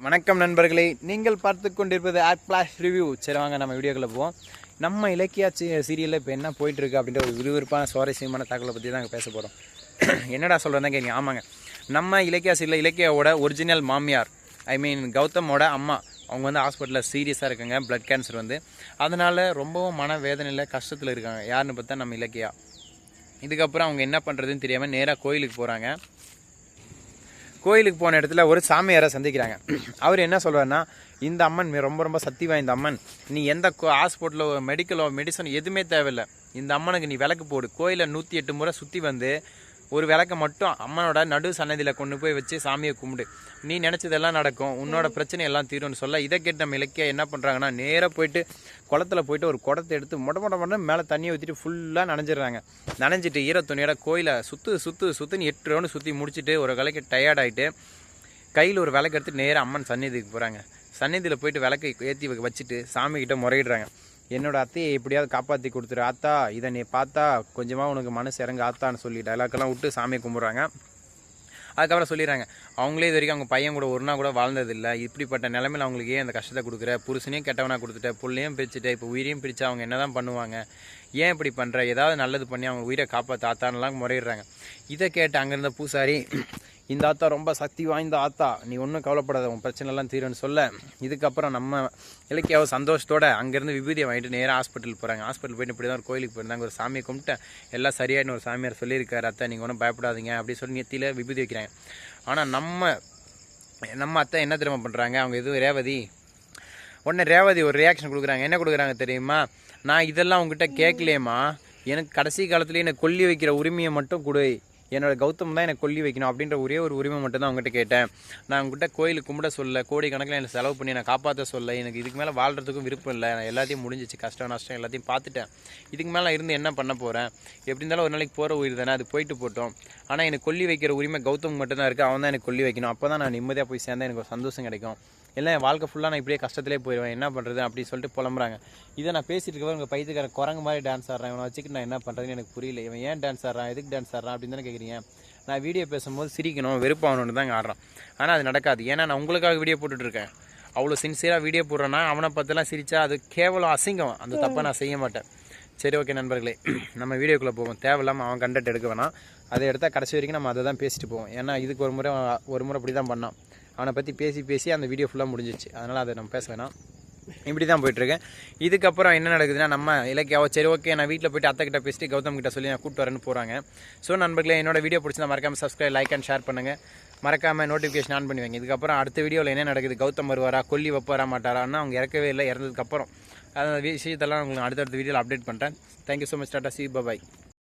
வணக்கம் நண்பர்களே, நீங்கள் பார்த்து கொண்டிருப்பது ஆட்பிளாஷ் ரிவ்யூ. சரி வாங்க நம்ம வீடியோக்குள்ளே போவோம். நம்ம இலக்கியா சீரியலில் இப்போ என்ன போயிட்டுருக்கு அப்படின்ற ஒரு விறுவிறுப்பான சுவாரஸ்யமான தகவலை பற்றி தான் பேச போகிறோம். என்னடா சொல்கிறதா கேட்குங்க. ஆமாங்க, நம்ம இலக்கியா சீரியல் இலக்கியாவோட ஒரிஜினல் மாமியார், கௌதமோட அம்மா, அவங்க வந்து ஹாஸ்பிட்டலில் சீரியஸாக இருக்காங்க. பிளட் கேன்சர் வந்து அதனால் ரொம்பவும் மன வேதனையில் கஷ்டத்தில் இருக்காங்க. யாருன்னு பார்த்தா நம்ம இலக்கியா. இதுக்கப்புறம் அவங்க என்ன பண்ணுறதுன்னு தெரியாமல் நேராக கோயிலுக்கு போகிறாங்க. கோயிலுக்கு போன இடத்துல ஒரு சாமியாரை சந்திக்கிறாங்க. அவர் என்ன சொல்கிறாருன்னா, இந்த அம்மன் ரொம்ப ரொம்ப சக்தி வாய்ந்த அம்மன், நீ எந்த ஹாஸ்பிட்டலோ மெடிசன் எதுவுமே தேவையில்லை, இந்த அம்மனுக்கு நீ விளக்கு போடு. கோயிலை 108 முறை சுற்றி வந்து ஒரு விளக்கை மட்டும் அம்மனோட நடு சன்னதியில் கொண்டு போய் வச்சு சாமியை கும்பிடு, நீ நினச்சதெல்லாம் நடக்கும், உன்னோட பிரச்சனை எல்லாம் தீரும்னு சொல்ல, இதை கேட்டு நம்ம இலக்கியா என்ன பண்ணுறாங்கன்னா, நேராக போயிட்டு குளத்தில் போயிட்டு ஒரு குடத்தை எடுத்து மொட்டை மேலே தண்ணியை ஊற்றிட்டு ஃபுல்லாக நனைஞ்சிடுறாங்க. நனைஞ்சிட்டு ஈரத்துணியோட கோயிலை சுற்றுன்னு 8 ரவுண்டு சுற்றி முடிச்சுட்டு ஒரு விளக்கு டயர்ட் ஆகிட்டு கையில் ஒரு விளக்கு எடுத்து நேராக அம்மன் சந்நிதிக்கு போகிறாங்க. சந்நிதியில் போயிட்டு விளக்கை ஏற்றி வச்சுட்டு சாமிக்கிட்ட முறையிடுறாங்க. என்னோட அத்தையை எப்படியாவது காப்பாற்றி கொடுத்துரு ஆத்தா, இதை நீ பார்த்தா கொஞ்சமாக உனக்கு மனசு இறங்க ஆத்தான்னு சொல்லி டைலாக்கெல்லாம் விட்டு சாமியை கும்பிட்றாங்க. அதுக்கப்புறம் சொல்லிடுறாங்க, அவங்களே இது வரைக்கும் அவங்க பையன் கூட ஒரு நாள் கூட வாழ்ந்ததில்லை, இப்படிப்பட்ட நிலைமையில் அவங்களுக்கு ஏன் அந்த கஷ்டத்தை கொடுக்குற, புருஷனையும் கெட்டவனாக கொடுத்துட்ட, புள்ளையும் பிரிச்சுட்டு இப்போ உயிரையும் பிரித்து அவங்க என்ன தான் பண்ணுவாங்க, ஏன் இப்படி பண்ணுற, ஏதாவது நல்லது பண்ணி அவங்க உயிரை காப்பாற்ற ஆத்தான்லாம் முறையிடுறாங்க. இதை கேட்டு அங்கேருந்த பூசாரி, இந்த ஆத்தா ரொம்ப சக்தி வாய்ந்த ஆத்தா, நீ ஒன்றும் கவலைப்படாத, உன் பிரச்சனைலாம் தீரும்னு சொல்ல, இதுக்கப்புறம் நம்ம இலக்கியாவை சந்தோஷத்தோடு அங்கேருந்து விபூதியை வாங்கிட்டு நேராக ஹாஸ்பிட்டல் போகிறாங்க. ஹாஸ்பிட்டல் போயிட்டு இப்படி தான் ஒரு கோயிலுக்கு போயிருந்தாங்க. ஒரு சாமியை கும்பிட்டு எல்லாம் சரியாயின்னு ஒரு சாமியார் சொல்லியிருக்காரு, அத்தை நீங்கள் ஒன்றும் பயப்படாதீங்க அப்படின்னு சொல்லி நெத்தியில் விபூதி வைக்கிறாங்க. ஆனால் நம்ம அத்தை என்ன தெரியுமா பண்ணுறாங்க, அவங்க எதுவும் ரேவதி ஒரு ரியாக்ஷன் கொடுக்குறாங்க. என்ன கொடுக்குறாங்க தெரியுமா, நான் இதெல்லாம் உங்ககிட்ட கேட்கலையேம்மா, எனக்கு கடைசி காலத்துலேயே என்னை கொல்லி வைக்கிற உரிமையை மட்டும் கொடு, என்னோட கௌதம் தான் எனக்கு கொல்லி வைக்கணும் அப்படின்ற ஒரே ஒரு உரிமை மட்டும் தான் அவங்ககிட்ட கேட்டேன். நான் உங்ககிட்ட கோயிலுக்கு கும்பிட சொல்ல, கோடி கணக்கில் எனக்கு செலவு பண்ணி நான் காப்பாற்ற சொல்ல, எனக்கு இதுக்கு மேலே வாழ்கிறதுக்கும் விருப்பம் இல்லை, நான் எல்லாத்தையும் முடிஞ்சிச்சு, கஷ்டம் நஷ்டம் எல்லாத்தையும் பார்த்துட்டேன், இதுக்கு மேலே இருந்து என்ன பண்ண போகிறேன், எப்படி இருந்தாலும் ஒரு நாளைக்கு போகிற உயிர் தானே, அது போயிட்டு போட்டோம், ஆனால் எனக்கு கொல்லி வைக்கிற உரிமை கௌதம் மட்டும் தான் இருக்குது, அவன் தான் எனக்கு கொல்லி வைக்கணும், அப்போ தான் நான் நிம்மதியாக போய் சேர்ந்தா எனக்கு ஒரு சந்தோஷம் கிடைக்கும், இல்லை என் வாழ்க்கை ஃபுல்லாக நான் இப்படியே கஷ்டத்திலே போயிடுவேன், என்ன பண்ணுறது அப்படின்னு சொல்லிட்டு புலம்புறாங்க. இதை நான் பேசிட்டு இருக்கவங்க உங்கள் பைத்துக்கார குரங்கு மாதிரி டான்ஸ் ஆடுறேன், இவனை வச்சுக்கிட்டு நான் என்ன பண்ணுறதுன்னு எனக்கு புரியல, இவன் ஏன் டான்ஸ் ஆடுறான், எதுக்கு டான்ஸ் ஆடுறான் அப்படின்னு தானே கேட்குறீங்க. நான் வீடியோ பேசும்போது சிரிக்கணும் வெறுப்பாகணுன்னு தான் இங்கே ஆடுறான், ஆனால் அது நடக்காது. ஏன்னா நான் உங்களுக்காக வீடியோ போட்டுட்ருக்கேன், அவ்வளோ சின்சியராக வீடியோ போடுறேன்னா அவனை பற்றிலாம் சிரித்தா அது கேவலம் அசிங்கம், அந்த தப்பை நான் செய்ய மாட்டேன். சரி ஓகே நண்பர்களே, நம்ம வீடியோக்குள்ளே போவோம். தேவையில்லாமல் அவன் கண்டென்ட் எடுக்க வேணாம், அதை எடுத்தால் கடைசி வரைக்கும் நம்ம அதை தான் பேசிட்டு போவோம். ஏன்னா இதுக்கு ஒரு முறை அப்படி தான் பண்ணான், அவனை பற்றி பேசி அந்த வீடியோ ஃபுல்லாக முடிஞ்சிச்சு, அதனால் அதை நம்ம பேச வேணாம். இப்படி தான் போயிட்டுருக்கேன். இதுக்கப்புறம் என்ன நடக்குதுன்னா, நம்ம இலக்கியாவோ சரி ஓகே நான் வீட்டில் போய்ட்டு அத்தைக்கிட்ட பேசிட்டு கௌதம் கிட்ட சொல்லி நான் கூப்பிட்டு வரேன்னு போகிறாங்க. ஸோ நண்பர்களே, என்னோட வீடியோ பிடிச்சிருந்தா மறக்காமல் சப்ஸ்கிரைப், லைக் அண்ட் ஷேர் பண்ணுங்கள், மறக்காமல் நோட்டிஃபிகேஷன் ஆன் பண்ணி வைங்க. இதுக்கப்புறம் அடுத்த வீடியோவில் என்ன நடக்குது, கௌதம் வருவாரா, கொல்லி வைப்பாரா மாட்டாரான்னு அவங்க இறக்கவே இல்லை, இறந்ததுக்கப்புறம் அந்த விஷயத்தெல்லாம் உங்களுக்கு அடுத்தடுத்த வீடியோவில் அப்டேட் பண்ணுறேன். தேங்க்யூ ஸோ மச், டாடா, சி பாய்.